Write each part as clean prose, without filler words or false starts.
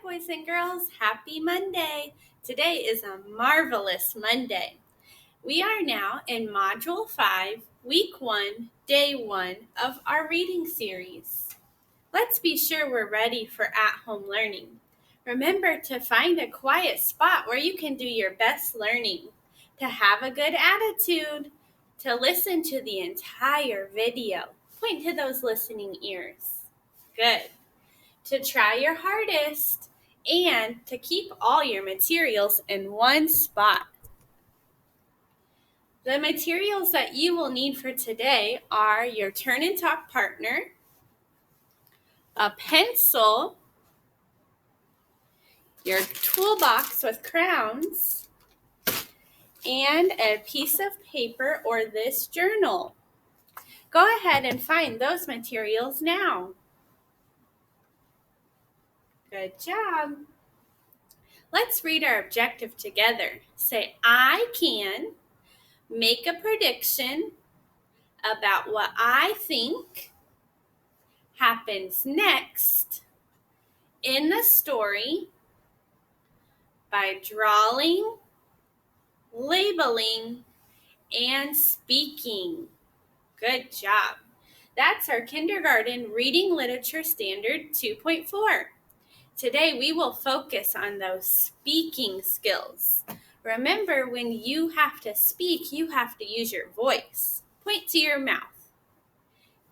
boys and girls. Happy Monday. Today is a marvelous Monday. We are now in Module 5, Week 1, Day 1 of our reading series. Let's be sure we're ready for at-home learning. Remember to find a quiet spot where you can do your best learning, to have a good attitude, to listen to the entire video. Point to those listening ears. Good. To try your hardest, and to keep all your materials in one spot. The materials that you will need for today are your turn and talk partner, a pencil, your toolbox with crowns, and a piece of paper or this journal. Go ahead and find those materials now. Good job. Let's read our objective together. Say, I can make a prediction about what I think happens next in the story by drawing, labeling, and speaking. Good job. That's our kindergarten reading literature standard 2.4. Today we will focus on those speaking skills. Remember, when you have to speak, you have to use your voice. Point to your mouth.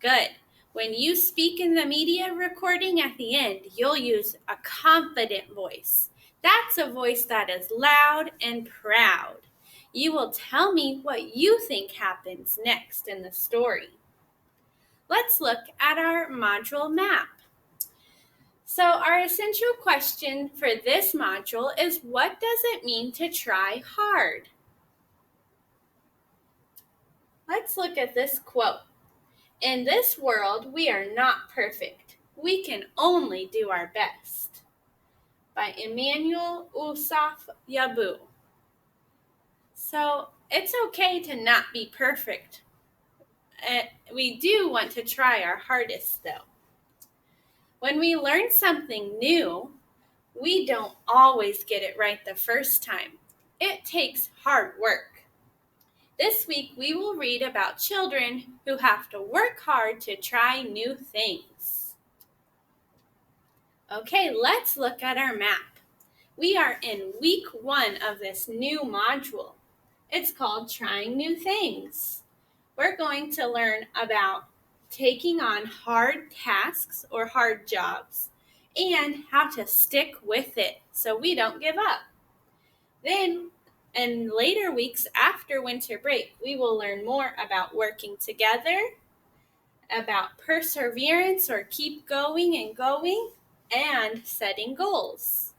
Good. When you speak in the media recording at the end, you'll use a confident voice. That's a voice that is loud and proud. You will tell me what you think happens next in the story. Let's look at our module map. So our essential question for this module is, what does it mean to try hard? Let's look at this quote. In this world, we are not perfect. We can only do our best. By Emmanuel Usaf Yabu. So it's okay to not be perfect. We do want to try our hardest though. When we learn something new, we don't always get it right the first time. It takes hard work. This week, we will read about children who have to work hard to try new things. Okay, let's look at our map. We are in week 1 of this new module. It's called Trying New Things. We're going to learn about taking on hard tasks or hard jobs and how to stick with it so we don't give up. Then, in later weeks after winter break, we will learn more about working together, about perseverance or keep going, and setting goals.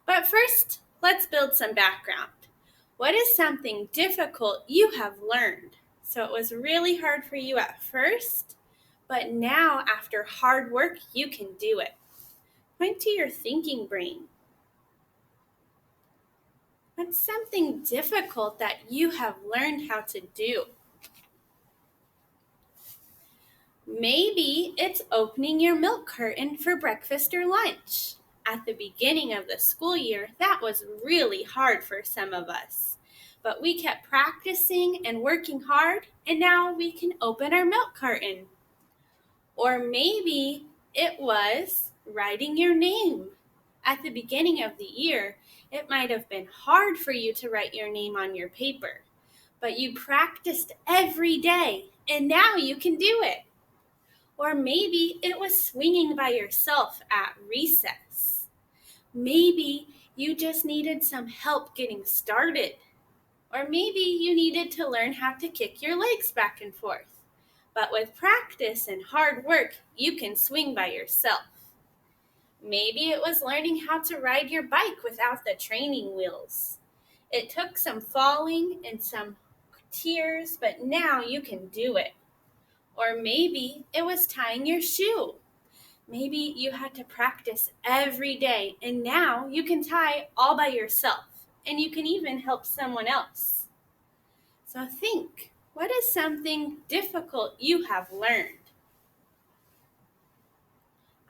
But first, let's build some background. What is something difficult you have learned? So it was really hard for you at first, but now after hard work, you can do it. Point to your thinking brain. What's something difficult that you have learned how to do? Maybe it's opening your milk carton for breakfast or lunch. At the beginning of the school year, that was really hard for some of us. But we kept practicing and working hard, and now we can open our milk carton. Or maybe it was writing your name. At the beginning of the year, it might have been hard for you to write your name on your paper, but you practiced every day, and now you can do it. Or maybe it was swinging by yourself at recess. Maybe you just needed some help getting started. Or maybe you needed to learn how to kick your legs back and forth. But with practice and hard work, you can swing by yourself. Maybe it was learning how to ride your bike without the training wheels. It took some falling and some tears, but now you can do it. Or maybe it was tying your shoe. Maybe you had to practice every day, and now you can tie all by yourself, and you can even help someone else. So think, what is something difficult you have learned?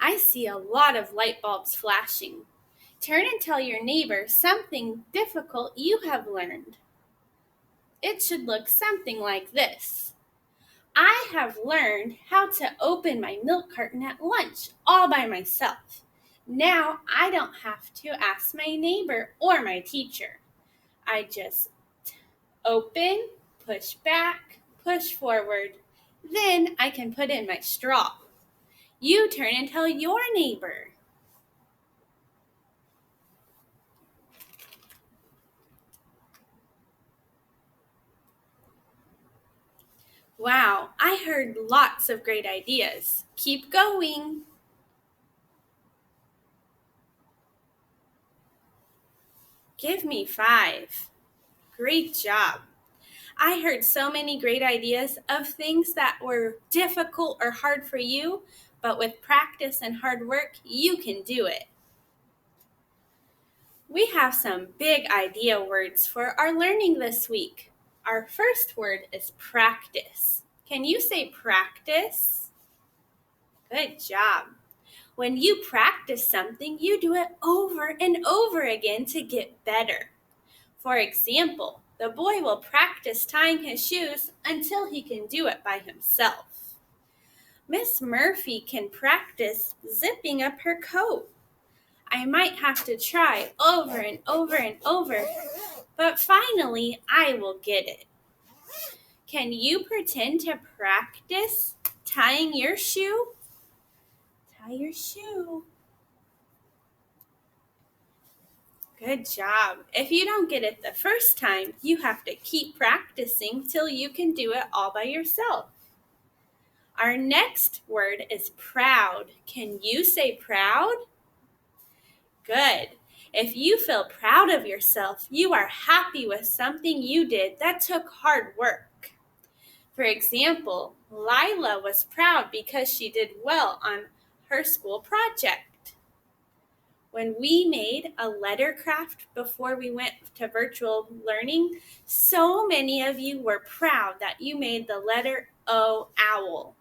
I see a lot of light bulbs flashing. Turn and tell your neighbor something difficult you have learned. It should look something like this. I have learned how to open my milk carton at lunch all by myself. Now I don't have to ask my neighbor or my teacher. I just open, push back, push forward. Then I can put in my straw. You turn and tell your neighbor. Wow, I heard lots of great ideas. Keep going. Give me 5. Great job. I heard so many great ideas of things that were difficult or hard for you, but with practice and hard work, you can do it. We have some big idea words for our learning this week. Our first word is practice. Can you say practice? Good job. When you practice something, you do it over and over again to get better. For example, the boy will practice tying his shoes until he can do it by himself. Miss Murphy can practice zipping up her coat. I might have to try over and over and over, but finally I will get it. Can you pretend to practice tying your shoe? Tie your shoe. Good job. If you don't get it the first time, you have to keep practicing till you can do it all by yourself. Our next word is proud. Can you say proud? Good. If you feel proud of yourself, you are happy with something you did that took hard work. For example, Lila was proud because she did well on her school project. When we made a letter craft before we went to virtual learning, so many of you were proud that you made the letter O, owl.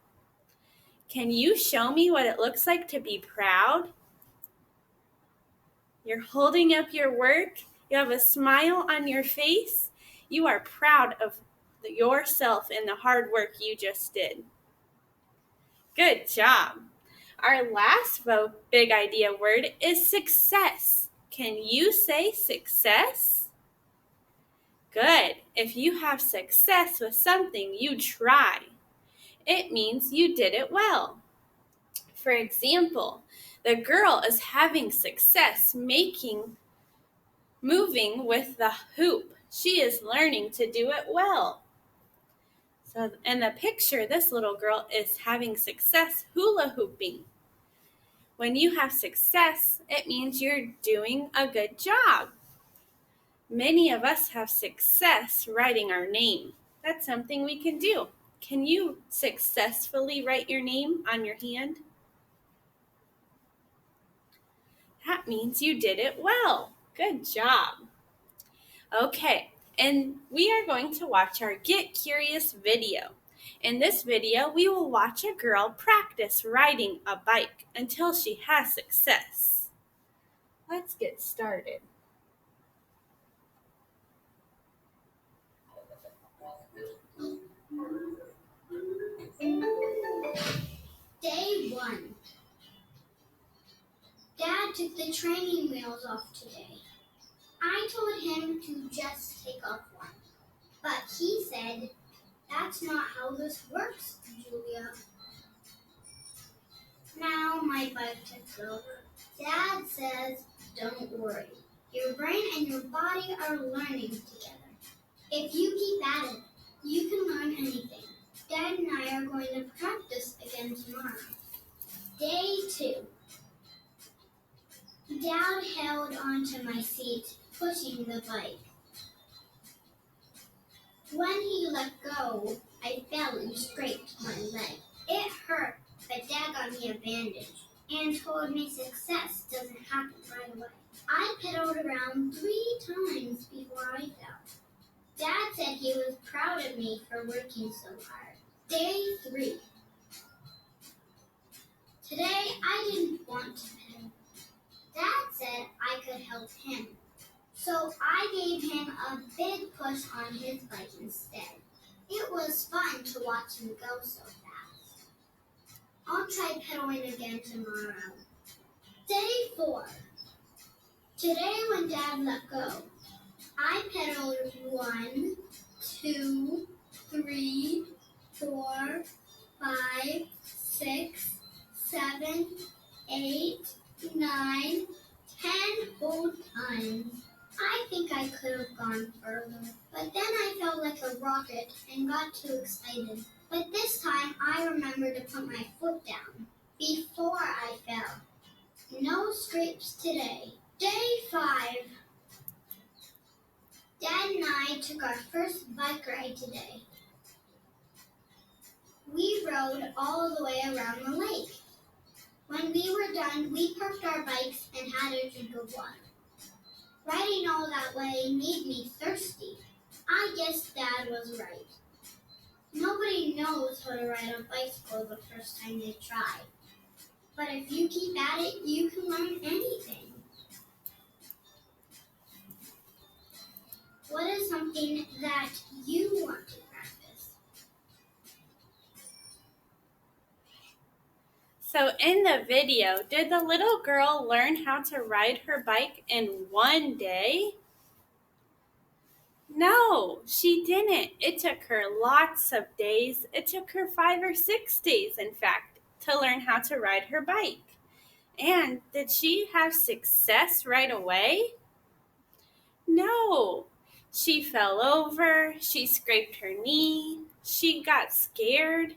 Can you show me what it looks like to be proud? You're holding up your work. You have a smile on your face. You are proud of yourself and the hard work you just did. Good job. Our last big idea word is success. Can you say success? Good. If you have success with something you try, it means you did it well. For example, the girl is having success moving with the hoop. She is learning to do it well. So in the picture, this little girl is having success hula hooping. When you have success, it means you're doing a good job. Many of us have success writing our name. That's something we can do. Can you successfully write your name on your hand? That means you did it well. Good job. Okay, and we are going to watch our Get Curious video. In this video, we will watch a girl practice riding a bike until she has success. Let's get started. Day 1. Dad took the training wheels off today. I told him to just take off one, but he said, "That's not how this works, Julia." Now my bike tips over. Dad says, "Don't worry. Your brain and your body are learning together. If you keep at it, you can learn anything." Dad and I are going to practice again tomorrow. Day 2. Dad held onto my seat, pushing the bike. When he let go, I fell and scraped my leg. It hurt, but Dad got me a bandage and told me success doesn't happen right away. I pedaled around 3 times before I fell. Dad said he was proud of me for working so hard. Day 3. Today I didn't want to pedal. Dad said I could help him. So I gave him a big push on his bike instead. It was fun to watch him go so fast. I'll try pedaling again tomorrow. Day 4. Today when Dad let go, I pedaled 1, 2, 3, 4, 5, 6, 7, 8, 9, 10 whole times. I think I could have gone further, but then I felt like a rocket and got too excited. But this time I remembered to put my foot down before I fell. No scrapes today. Day 5. Dad and I took our first bike ride today. We rode all the way around the lake. When we were done, we parked our bikes and had a drink of water. Riding all that way made me thirsty. I guess Dad was right. Nobody knows how to ride a bicycle the first time they try. But if you keep at it, you can learn anything. What is something that you want to practice? So in the video, did the little girl learn how to ride her bike in one day? No, she didn't. It took her lots of days. It took her 5 or 6 days, in fact, to learn how to ride her bike. And did she have success right away? No. She fell over, she scraped her knee, she got scared.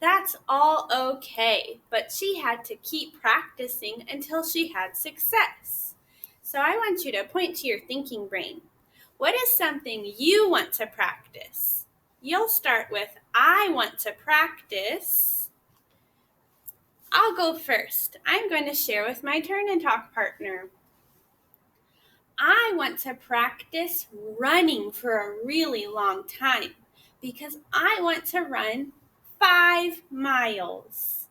That's all okay, but she had to keep practicing until she had success. So I want you to point to your thinking brain. What is something you want to practice? You'll start with, I want to practice. I'll go first. I'm going to share with my turn and talk partner. I want to practice running for a really long time because I want to run 5 miles.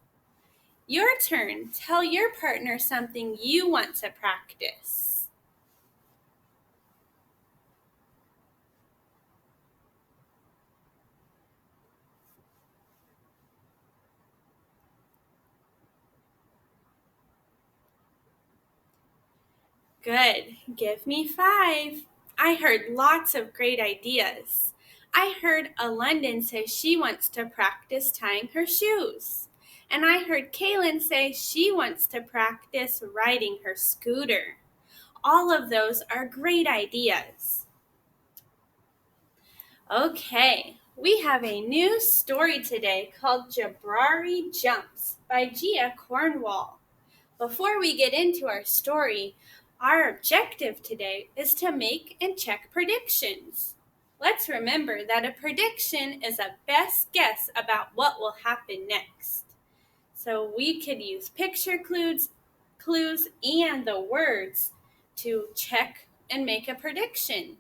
Your turn. Tell your partner something you want to practice. Good. Give me 5. I heard lots of great ideas. I heard a London say she wants to practice tying her shoes. And I heard Kaylin say she wants to practice riding her scooter. All of those are great ideas. Okay, we have a new story today called Jabrari Jumps by Gia Cornwall. Before we get into our story, our objective today is to make and check predictions. Let's remember that a prediction is a best guess about what will happen next. So we could use picture clues and the words to check and make a prediction.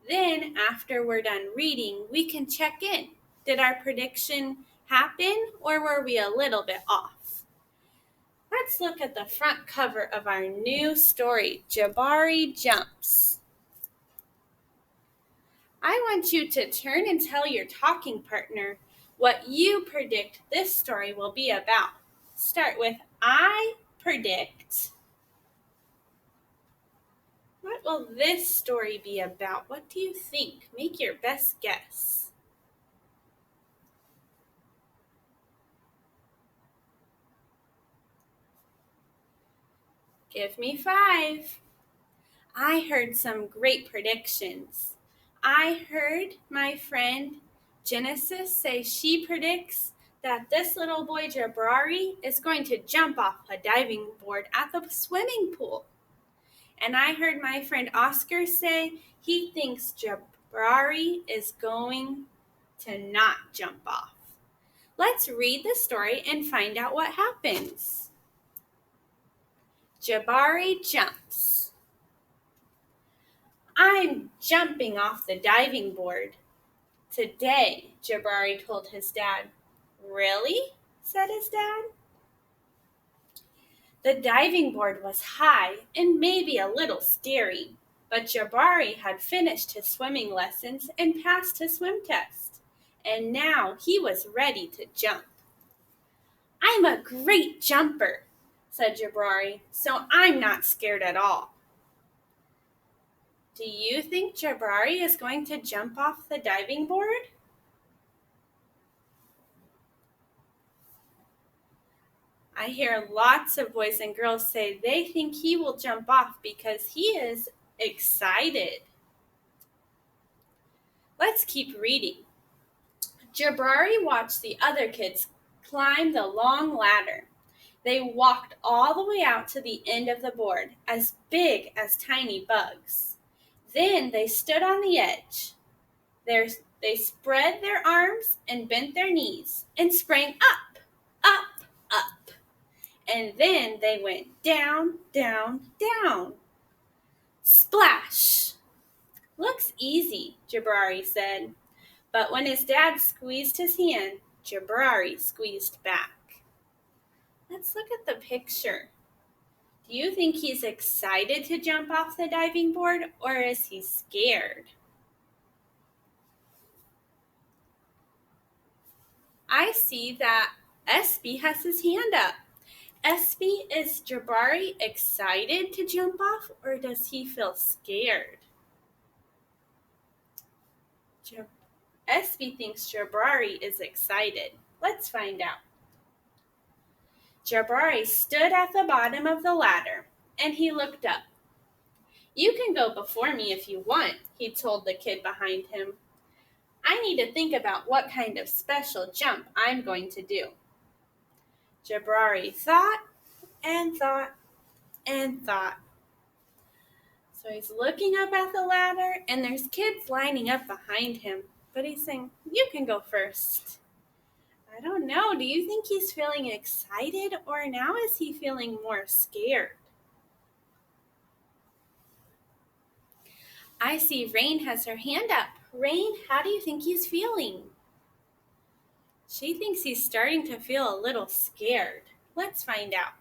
Then, after we're done reading, we can check in. Did our prediction happen or were we a little bit off? Let's look at the front cover of our new story, Jabari Jumps. I want you to turn and tell your talking partner what you predict this story will be about. Start with, I predict. What will this story be about? What do you think? Make your best guess. Give me 5. I heard some great predictions. I heard my friend Genesis say she predicts that this little boy Jabrari is going to jump off a diving board at the swimming pool. And I heard my friend Oscar say he thinks Jabrari is going to not jump off. Let's read the story and find out what happens. Jabari jumps. I'm jumping off the diving board. Today, Jabari told his dad. Really? Said his dad. The diving board was high and maybe a little scary, but Jabari had finished his swimming lessons and passed his swim test, and now he was ready to jump. "I'm a great jumper," said Jabari, "so I'm not scared at all." Do you think Jabari is going to jump off the diving board? I hear lots of boys and girls say they think he will jump off because he is excited. Let's keep reading. Jabari watched the other kids climb the long ladder. They walked all the way out to the end of the board, as big as tiny bugs. Then they stood on the edge. They spread their arms and bent their knees and sprang up, up, up. And then they went down, down, down. Splash! "Looks easy," Jabari said. But when his dad squeezed his hand, Jabari squeezed back. Let's look at the picture. Do you think he's excited to jump off the diving board, or is he scared? I see that SB has his hand up. SB, is Jabari excited to jump off, or does he feel scared? SB thinks Jabari is excited. Let's find out. Jabari stood at the bottom of the ladder, and he looked up. "You can go before me if you want," he told the kid behind him. "I need to think about what kind of special jump I'm going to do." Jabari thought and thought and thought. So he's looking up at the ladder, and there's kids lining up behind him. But he's saying, "You can go first." I don't know. Do you think he's feeling excited, or now is he feeling more scared? I see Rain has her hand up. Rain, how do you think he's feeling? She thinks he's starting to feel a little scared. Let's find out.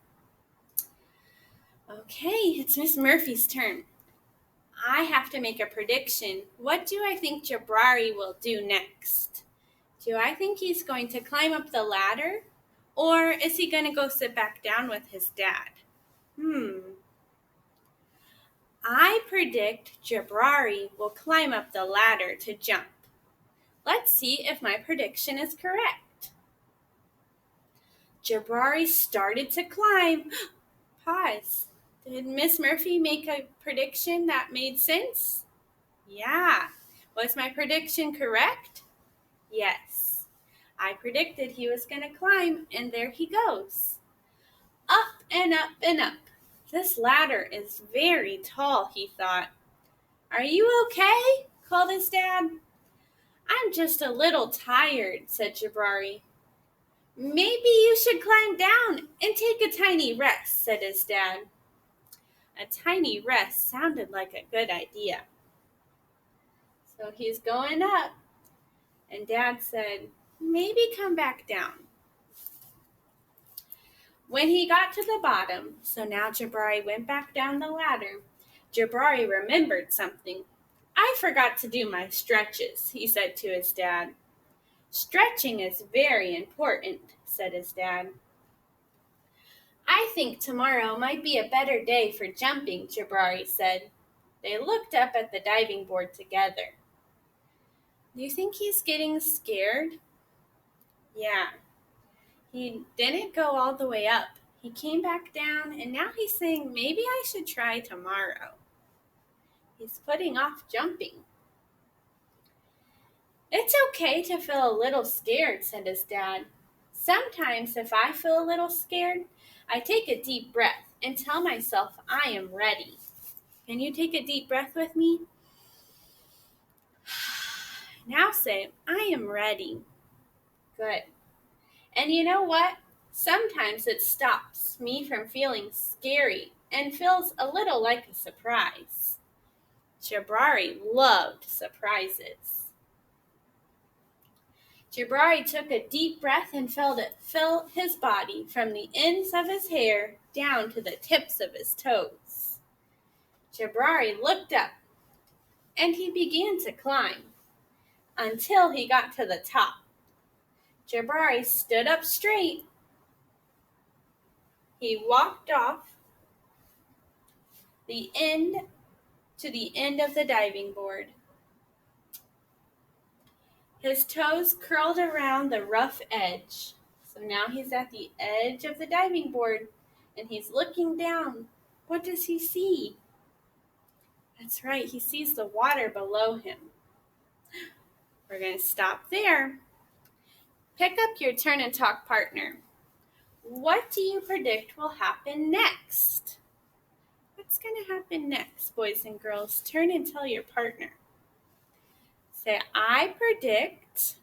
Okay, it's Miss Murphy's turn. I have to make a prediction. What do I think Jabari will do next? Do I think he's going to climb up the ladder? Or is he going to go sit back down with his dad? I predict Jabari will climb up the ladder to jump. Let's see if my prediction is correct. Jabari started to climb. Pause. Did Miss Murphy make a prediction that made sense? Yeah. Was my prediction correct? Yes. I predicted he was going to climb, and there he goes. Up and up and up. This ladder is very tall, he thought. "Are you okay?" called his dad. "I'm just a little tired," said Jabari. "Maybe you should climb down and take a tiny rest," said his dad. A tiny rest sounded like a good idea. So he's going up, and Dad said, "Maybe come back down." When he got to the bottom, so now Jabari went back down the ladder, Jabari remembered something. "I forgot to do my stretches," he said to his dad. "Stretching is very important," said his dad. "I think tomorrow might be a better day for jumping," Jabari said. They looked up at the diving board together. Do you think he's getting scared? Yeah. He didn't go all the way up. He came back down, and now he's saying, maybe I should try tomorrow. He's putting off jumping. "It's okay to feel a little scared," said his dad. "Sometimes if I feel a little scared, I take a deep breath and tell myself I am ready." Can you take a deep breath with me? Now say, "I am ready." Good. And you know what? Sometimes it stops me from feeling scary and feels a little like a surprise. Jabari loved surprises. Jabari took a deep breath and felt it fill his body from the ends of his hair down to the tips of his toes. Jabari looked up and he began to climb until he got to the top. Jabari stood up straight. He walked off the end to the end of the diving board. His toes curled around the rough edge. So now he's at the edge of the diving board and he's looking down. What does he see? That's right, he sees the water below him. We're going to stop there. Pick up your turn and talk partner. What do you predict will happen next? What's going to happen next, boys and girls? Turn and tell your partner. Say, I predict.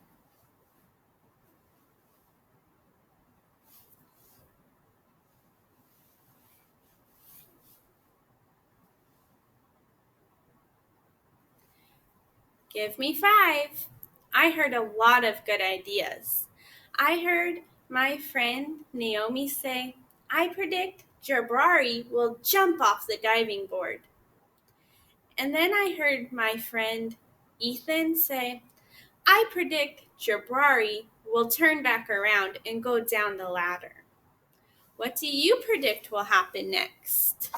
Give me 5. I heard a lot of good ideas. I heard my friend Naomi say, I predict Jabari will jump off the diving board. And then I heard my friend Ethan say, I predict Jabari will turn back around and go down the ladder. What do you predict will happen next?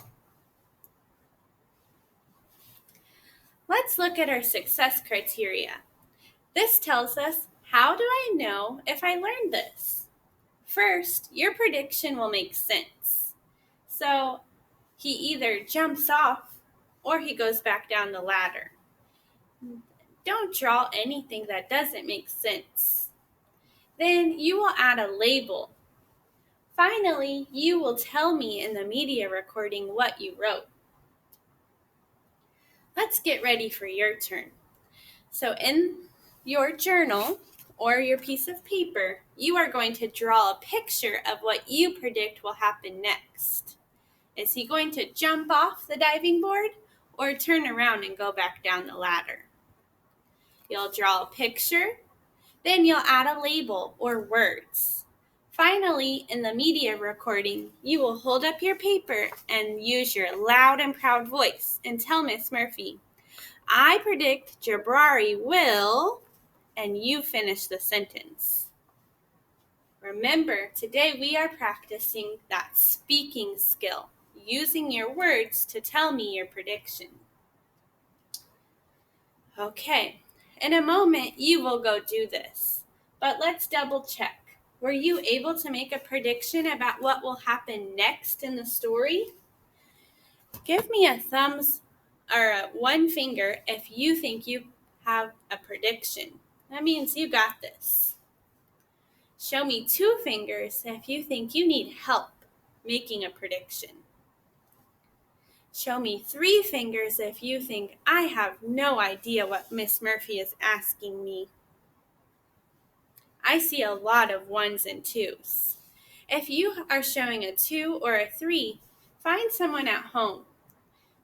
Let's look at our success criteria. This tells us, how do I know if I learned this? First, your prediction will make sense. So he either jumps off or he goes back down the ladder. Don't draw anything that doesn't make sense. Then you will add a label. Finally, you will tell me in the media recording what you wrote. Let's get ready for your turn. So in your journal or your piece of paper, you are going to draw a picture of what you predict will happen next. Is he going to jump off the diving board or turn around and go back down the ladder? You'll draw a picture, then you'll add a label or words. Finally, in the media recording, you will hold up your paper and use your loud and proud voice and tell Miss Murphy, I predict Jabari will, and you finish the sentence. Remember, today we are practicing that speaking skill, using your words to tell me your prediction. Okay, in a moment you will go do this, but let's double check. Were you able to make a prediction about what will happen next in the story? Give me a thumbs or one finger if you think you have a prediction. That means you got this. Show me 2 fingers if you think you need help making a prediction. Show me 3 fingers if you think I have no idea what Miss Murphy is asking me. I see a lot of 1s and 2s. If you are showing a 2 or a 3, find someone at home.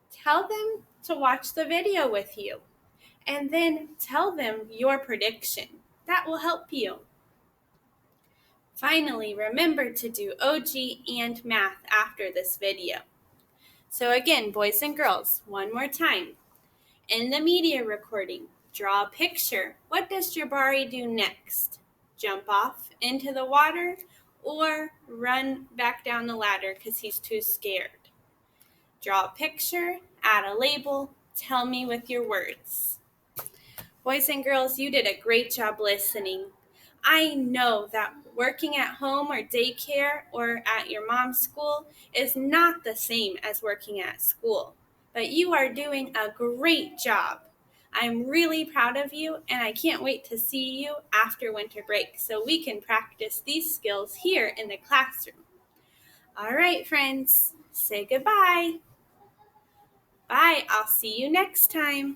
Tell them to watch the video with you, and then tell them your prediction. That will help you. Finally, remember to do OG and math after this video. So again, boys and girls, one more time. In the media recording, draw a picture. What does Jabari do next? Jump off into the water or run back down the ladder because he's too scared? Draw a picture, add a label, tell me with your words. Boys and girls, you did a great job listening. I know that working at home or daycare or at your mom's school is not the same as working at school, but you are doing a great job. I'm really proud of you, and I can't wait to see you after winter break so we can practice these skills here in the classroom. All right, friends, say goodbye. Bye, I'll see you next time.